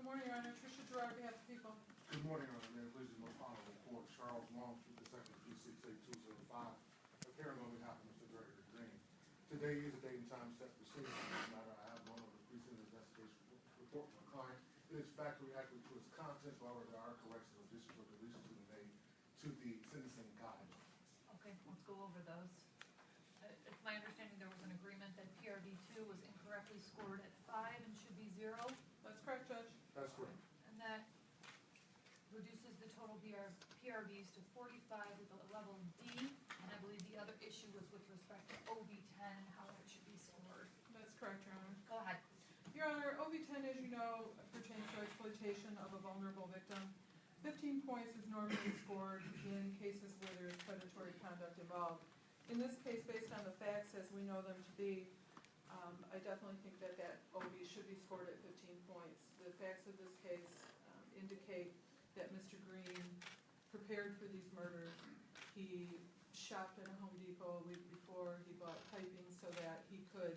Good morning, Your Honor. Tricia Gerard, on behalf of the people. Good morning, Your Honor. Mayor, please, the most honorable court, Charles Long, the second 368205, appearing on behalf of Mr. Gregory Green. Today is a date and time set for sentencing. In this matter, I have one of the precinct investigation report from my client. It is factually accurate to its contents, however, there are corrections or additions or deletions to be made to the sentencing guidelines. Okay, let's go over those. It's my understanding there was an agreement that PRV2 was incorrectly scored at 5 and should be 0. That's correct, Judge. That's correct. And that reduces the total PRVs to 45 with a level D. And I believe the other issue was with respect to OB10, how it should be scored. That's correct, Your Honor. Go ahead. Your Honor, OB10, as you know, pertains to exploitation of a vulnerable victim. 15 points is normally scored in cases where there is predatory conduct involved. In this case, based on the facts as we know them to be, I definitely think that that OB should be scored at 15 points. The facts of this case indicate that Mr. Green prepared for these murders. He shopped at a Home Depot a week before. He bought piping so that he could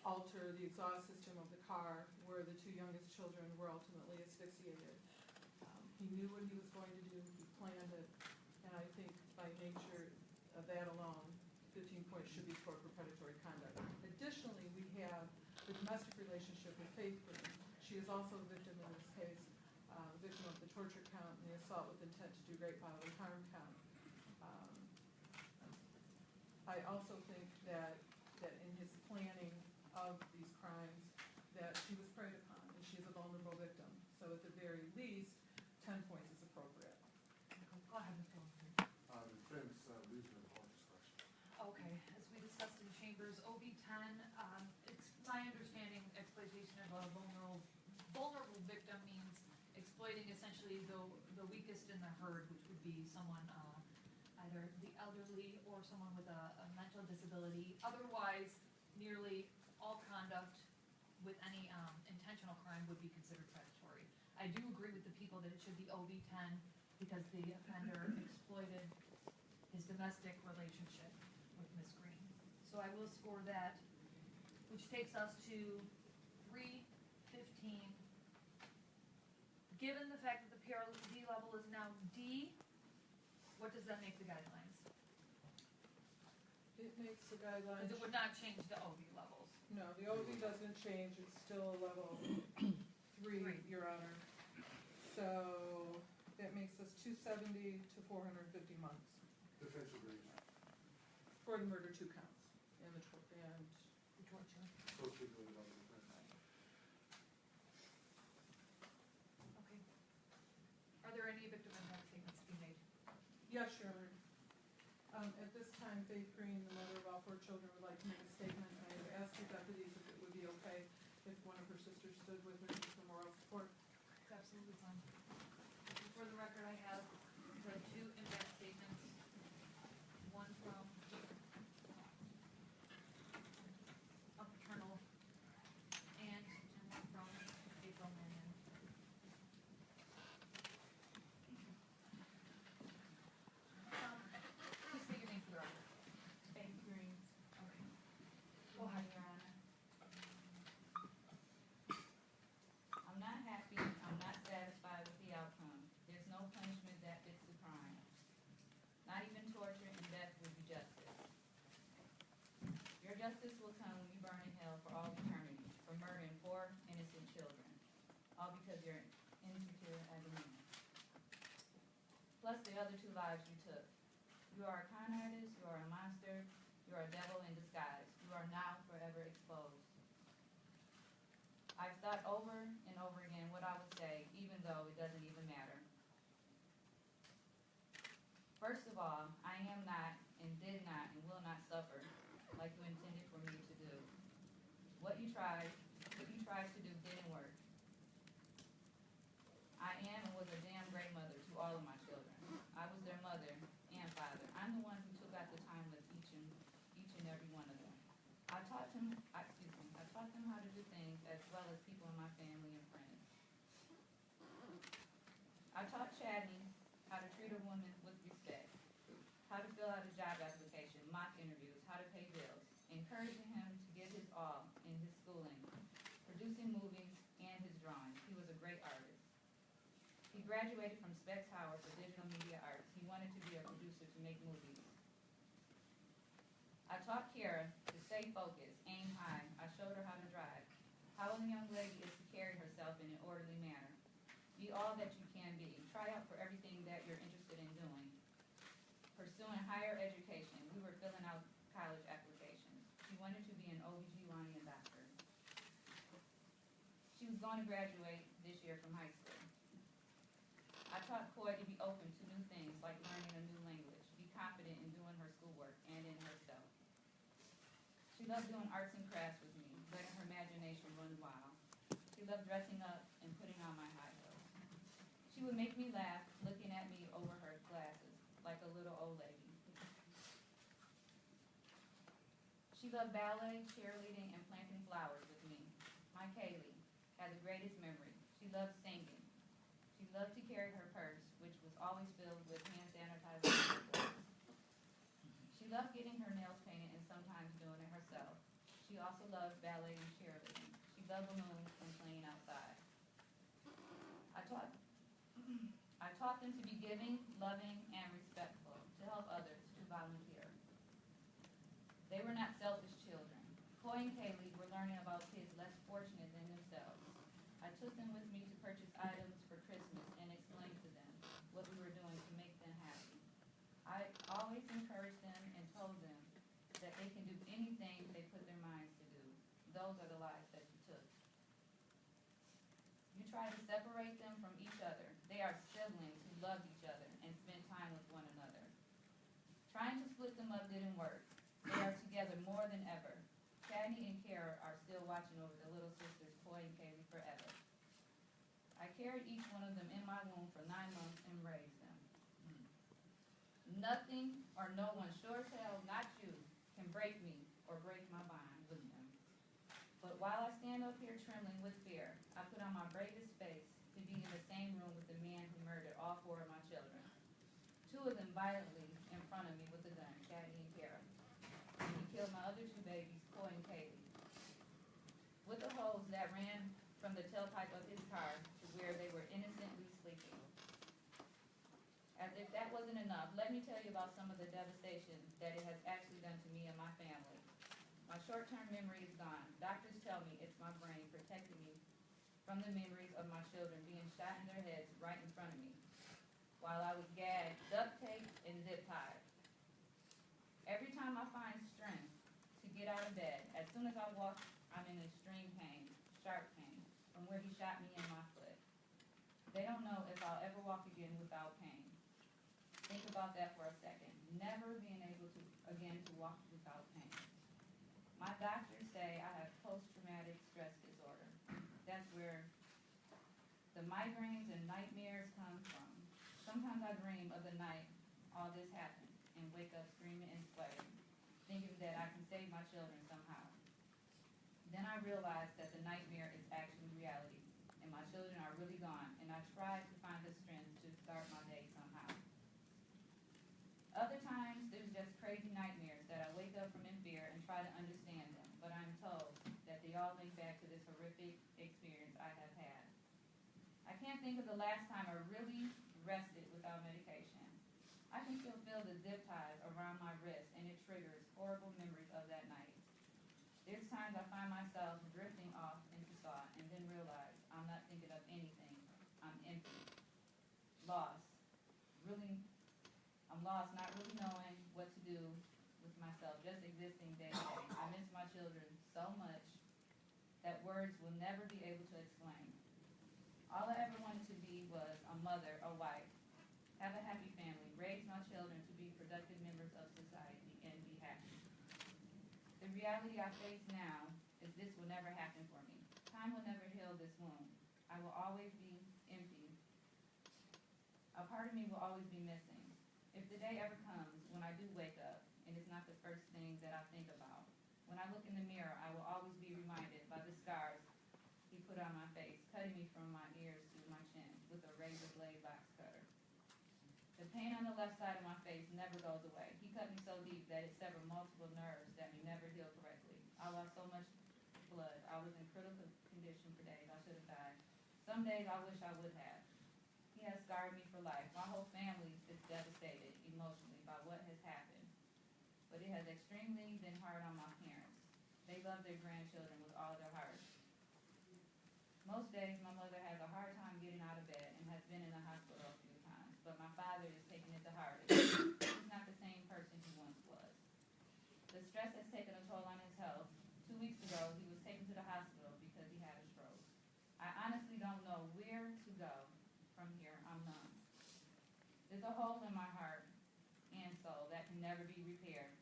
alter the exhaust system of the car where the two youngest children were ultimately asphyxiated. He knew what he was going to do. He planned it. And I think by nature of that alone, 15 points should be scored for predatory conduct. Additionally, we have the domestic relationship with Faith Green. She is also a victim in this case, victim of the torture count and the assault with intent to do great bodily harm count. I also think that in his planning of these crimes, that she was preyed upon and she is a vulnerable victim. So at the very least, 10 points is appropriate. Go ahead, Mr. Olson. The defense leaves it in the court discretion. Okay, as we discussed in chambers, OB10, it's my understanding exploitation of a vulnerable victim means exploiting essentially the weakest in the herd, which would be someone, either the elderly or someone with a mental disability. Otherwise, nearly all conduct with any intentional crime would be considered predatory. I do agree with the people that it should be OB10 because the offender exploited his domestic relationship with Ms. Green. So I will score that, which takes us to 315. Given the fact that the PRV level is now D, what does that make the guidelines? It makes the guidelines. Because it would not change the OB levels. No, the OB doesn't change. It's still level 3, Your Honor. So that makes us 270 to 450 months. Defense agrees. For the murder 2 counts and the torture. So speaking about the defense. Okay. Are there any victim impact statements to be made? Yes, Your Honor. At this time, Faith Green, the mother of all 4 children, would like to make a statement. I have asked her deputies if it would be okay if one of her sisters stood with her just for moral support. It's absolutely fine. For the record, I have the 2 impact statements. One from a paternal aunt and one from April Mannion. Please state your name for the record. Faith Green. Okay. Go ahead, Your Honor. I'm not happy. I'm not satisfied with the outcome. There's no punishment that fits the crime. Not even torture and death would be justice. Your justice will come when you burn in hell for all eternity for murdering 4 innocent children, all because you're insecure as a man. Plus the other 2 lives you took. You are a con artist, you are a monster, you are a devil in disguise. You are now forever exposed. I've thought over and over again what I would say, even though it doesn't even matter. First of all, I am not and did not and will not suffer like you intended for me to do. What you tried to do didn't work. I am and was a damn great mother to all of my children. I was their mother and father. I'm the one who took out the time with each and every one of them. I taught them how to do things as well as people in my family and friends. I taught Chadney how to treat a woman with respect, how to fill out a job application, mock interviews, how to pay bills, encouraging him to give his all in his schooling, producing movies, and his great artist. He graduated from Specs Howard for digital media arts. He wanted to be a producer to make movies. I taught Kiara to stay focused, aim high. I showed her how to drive. How a young lady is to carry herself in an orderly manner. Be all that you can be. Try out for everything that you're interested in doing. Pursuing higher education. We were filling out college applications. She wanted to be an OB/GYN doctor. She was going to graduate this year from high school. I taught Coy to be open to new things like learning a new language, be confident in doing her schoolwork and in herself. She loved doing arts and crafts with me, letting her imagination run wild. She loved dressing up and putting on my high heels. She would make me laugh, looking at me over her glasses, like a little old lady. She loved ballet, cheerleading, and planting flowers with me. My Kaylee had the greatest memory. She loved singing. She loved to carry her purse, which was always filled with hand sanitizer and liquids. She loved getting her nails painted and sometimes doing it herself. She also loved ballet and cheerleading. She loved balloons and playing outside. I taught them to be giving, loving, and respectful, to help others, to volunteer. They were not selfish children. Coy and Kaylee were learning about kids less fortunate than themselves. I took them with me to purchase items for Christmas and explained to them what we were doing to make them happy. I always encouraged them and told them that they can do anything they put their minds to do. Those are the lives that you took. You try to separate them from each other. They are siblings who love each other and spend time with one another. Trying to split them up didn't work. They are together more than ever. Chadney and Kara are still watching over the little sisters, Coy and Kaylee, forever. I carried each one of them in my womb for 9 months and raised them. Nothing or no one, sure as hell, not you, can break me or break my bond with them. But while I stand up here trembling with fear, I put on my bravest face to be in the same room with the man who murdered all 4 of my children. 2 of them violently in front of me with a gun, Chadney and Kara. And he killed my other 2 babies, Coy and Kaylee, with a hose that ran from the tailpipe of his car to where they were innocently sleeping. As if that wasn't enough, let me tell you about some of the devastation that it has actually done to me and my family. My short-term memory is gone. Doctors tell me it's my brain protecting me from the memories of my children being shot in their heads right in front of me, while I was gagged, duct taped, and zip-tied. Every time I find strength to get out of bed, as soon as I walk, I'm in extreme pain, sharp pain, from where he shot me in my foot. They don't know if I'll ever walk again without pain. Think about that for a second. Never being able to again to walk without pain. My doctors say I have post-traumatic stress disorder. That's where the migraines and nightmares come from. Sometimes I dream of the night all this happened and wake up screaming and sweating, thinking that I can save my children somehow. Then I realize that the nightmare is actually reality, and my children are really gone, and I try to find the strength to start my day somehow. Other times, there's just crazy nightmares that I wake up from in fear and try to understand them, but I'm told that they all link back to this horrific experience I have had. I can't think of the last time I really rested without medication. I can still feel the zip ties around my wrist, and it triggers horrible memories of that night. There's times I find myself drifting off into thought and then realize I'm not thinking of anything. I'm empty. Lost. I'm lost, not really knowing what to do with myself, just existing day to day. I miss my children so much that words will never be able to explain. All I ever wanted to be was a mother, a wife, have a happy family, raise my children to be productive members of society, and be happy. The reality I face now is this will never happen for me. Time will never heal this wound. I will always be empty. A part of me will always be missing. If the day ever comes when I do wake up, and it's not the first thing that I think about, when I look in the mirror, I will always be reminded by the scars he put on my face, cutting me from my ears to my chin with a razor blade box cutter. The pain on the left side of my face never goes away. He cut me so deep that it severed multiple nerves that may never heal correctly. I lost so much blood. I was in critical condition for days. I should have died. Some days I wish I would have. He has scarred me for life. My whole family is devastated emotionally by what has happened. But it has extremely been hard on my parents. They love their grandchildren with all their hearts. Most days my mother has a hard time getting out of bed and has been in the hospital a few times, but my father is taking it the hardest. He's not the same person he once was. The stress has taken a toll on his health. 2 weeks ago, he was taken to the hospital because he had a stroke. I honestly don't know where to go from here. I'm numb. There's a hole in my heart and soul that can never be repaired.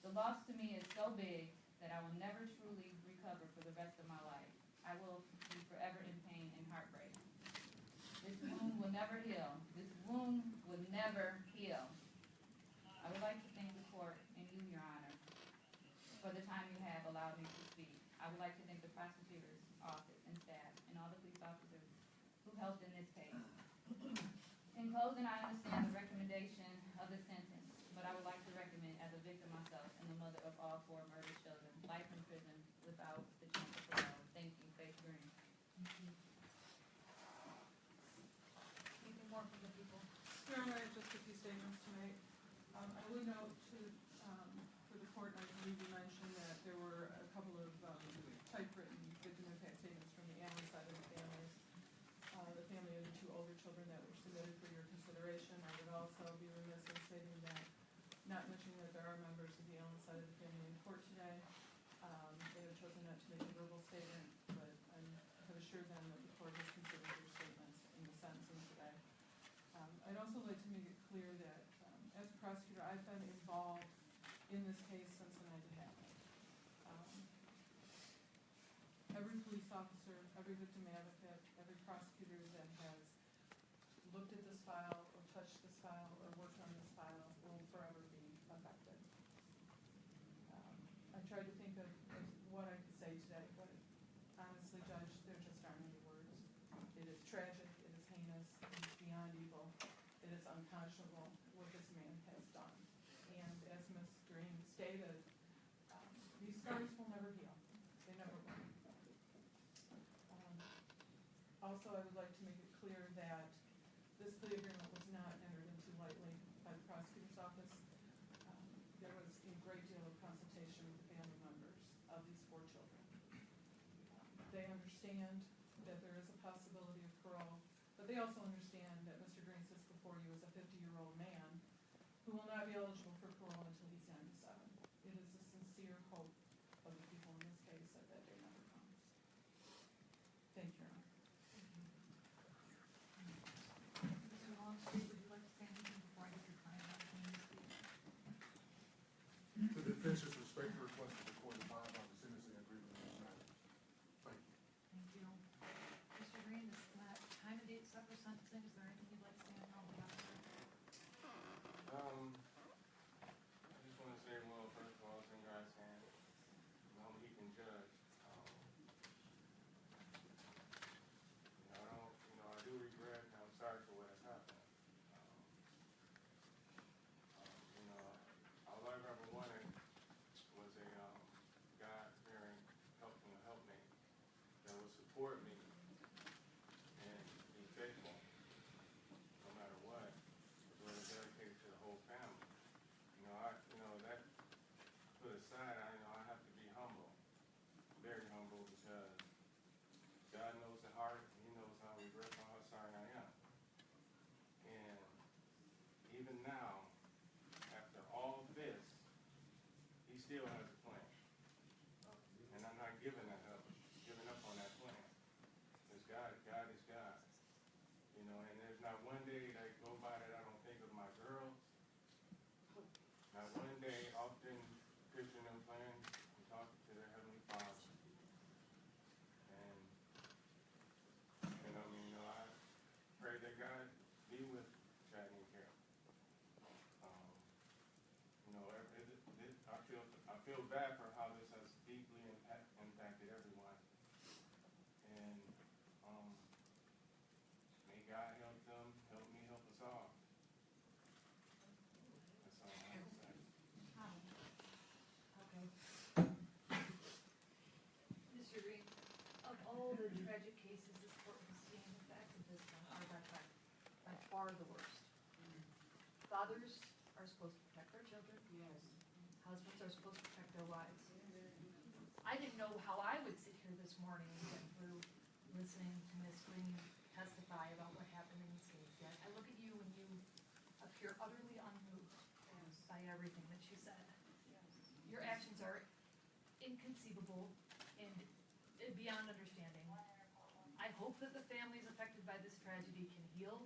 The loss to me is so big that I will never truly recover for the rest of my life. I will be forever in pain and heartbreak. This wound will never heal. This wound will never heal. I would like to thank the court and you, Your Honor, for the time you have allowed me to speak. I would like to thank the prosecutor's office and staff and all the police officers who helped in this case. In closing, I understand the recommendation of the sentence, but I would like to recommend, as a victim myself and the mother of all 4 murdered children, life in prison without the chance of parole. Thank you, Faith Green. Anything more from the people? Your Honor, I have just a few statements to make. I would note for the court, I believe you mentioned that there were a couple of typewritten victim impact statements from the Allen side of the families, the family of the 2 older children that were submitted for your consideration. I would also be remiss in stating that, not mentioning that there are members of the Allen side of the family in court today. They have chosen not to make a verbal statement, but I have assured them that the court has considered your statements in the sentencing today. I'd also like to make it clear that, as a prosecutor, I've been involved in this case since the night it happened. Every police officer, every victim advocate, every prosecutor that has looked at this file or touched this file or worked on this file will forever be affected. I tried to think of what I could say today, but honestly, Judge, there just aren't any words. It is tragic, it is heinous, it is beyond evil, it is unconscionable what this man has done. And as Ms. Green stated, these scars will never heal. They never will. Also, I would like to make it clear that this plea agreement was not entered into lightly by the prosecutor's office. There was a great deal of consultation with the family members of these 4 children. They understand that there is a possibility of parole, but they also understand that Mr. Green sits before you as a 50-year-old man who will not be eligible for parole until he's 97. It is the sincere hope of the people in this case that that day never comes. Thank you, Your Honor. Mr. Longstreet, would you like to say anything before I get your client on the speak? The defense is respectfully requesting the court abide by the sentencing agreement in this matter. Thank you. Thank you. Mr. Green, this time and date set for sentencing, is there anything you'd like to say on behalf of the officer? I just want to say, well, first of all, it's in God's hands. He can judge. I do regret, and I'm sorry for what has happened. All I ever wanted was a God-fearing helpmate that would support me and be faithful, no matter what, as well as dedicated to the whole family. That put aside, I have to be humble, very humble, because God knows the heart, and He knows how regretful, how sorry I am. And even now, after all this, He still has a plan. And I'm not giving up on that plan. Because God is God. And there's not one day that go by that I don't think of my girls. Not one day, often picturing them playing and talking to their Heavenly Father. And, I pray that God be with Chadney and Carol. I feel bad for how this has deeply impacted everyone. And may God help them, help me, help us all. That's all I have to say. Okay. Mr. Green, of all the tragic cases this are the worst. Fathers are supposed to protect their children. Yes. Husbands are supposed to protect their wives. I didn't know how I would sit here this morning and get through listening to Ms. Green testify about what happened in this case. Yet I look at you and you appear utterly unmoved by everything that she said. Your actions are inconceivable and beyond understanding. I hope that the families affected by this tragedy can heal.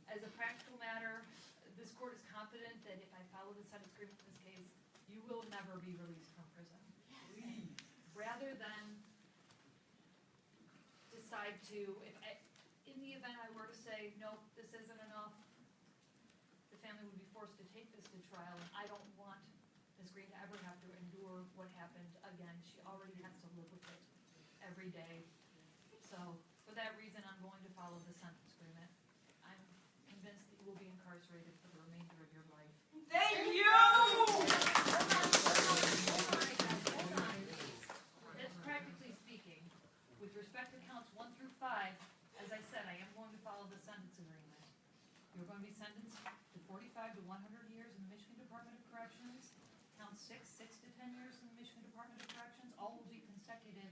As a practical matter, this court is confident that if I follow the sentence agreement in this case, you will never be released from prison. And rather than decide to, in the event I were to say, nope, this isn't enough, the family would be forced to take this to trial, and I don't want Ms. Green to ever have to endure what happened again. She already has to live with it every day. So, for that reason, I'm going to follow the sentence agreement. I'm convinced that you will be incarcerated for the remainder of your life. Thank you! That's practically speaking. With respect to counts 1 through 5, as I said, I am going to follow the sentence agreement. You're going to be sentenced to 45 to 100 years in the Michigan Department of Corrections. Count 6 to 10 years in the Michigan Department of Corrections. All will be consecutive,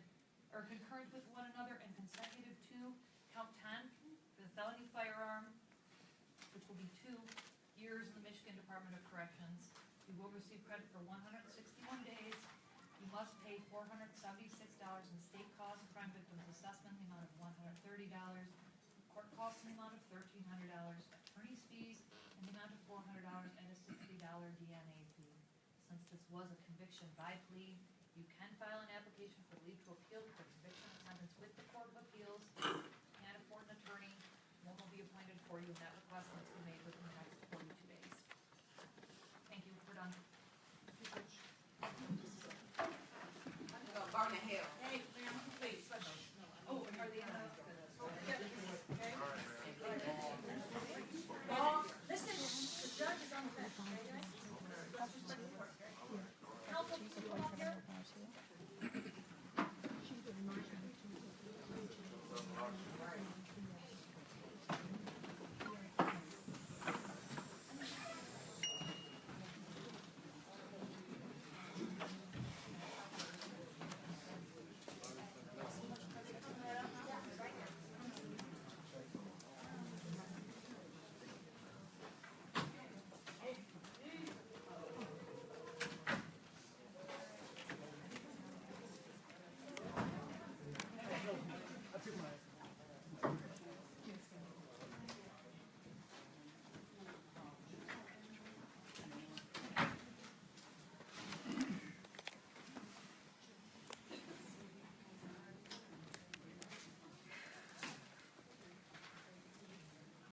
or concurrent with one another and consecutive to count 10 for the felony firearm, which will be 2 years in the Michigan Department of Corrections. You will receive credit for 161 days. You must pay $476 in state costs, crime victims assessment in the amount of $130, court costs in the amount of $1,300, attorney's fees in the amount of $400, and a $60 DNA fee. Since this was a conviction by plea, you can file an application for leave to appeal for conviction attendance with the Court of Appeals. Can't afford an attorney. One will be appointed for you, and that request must be made within the next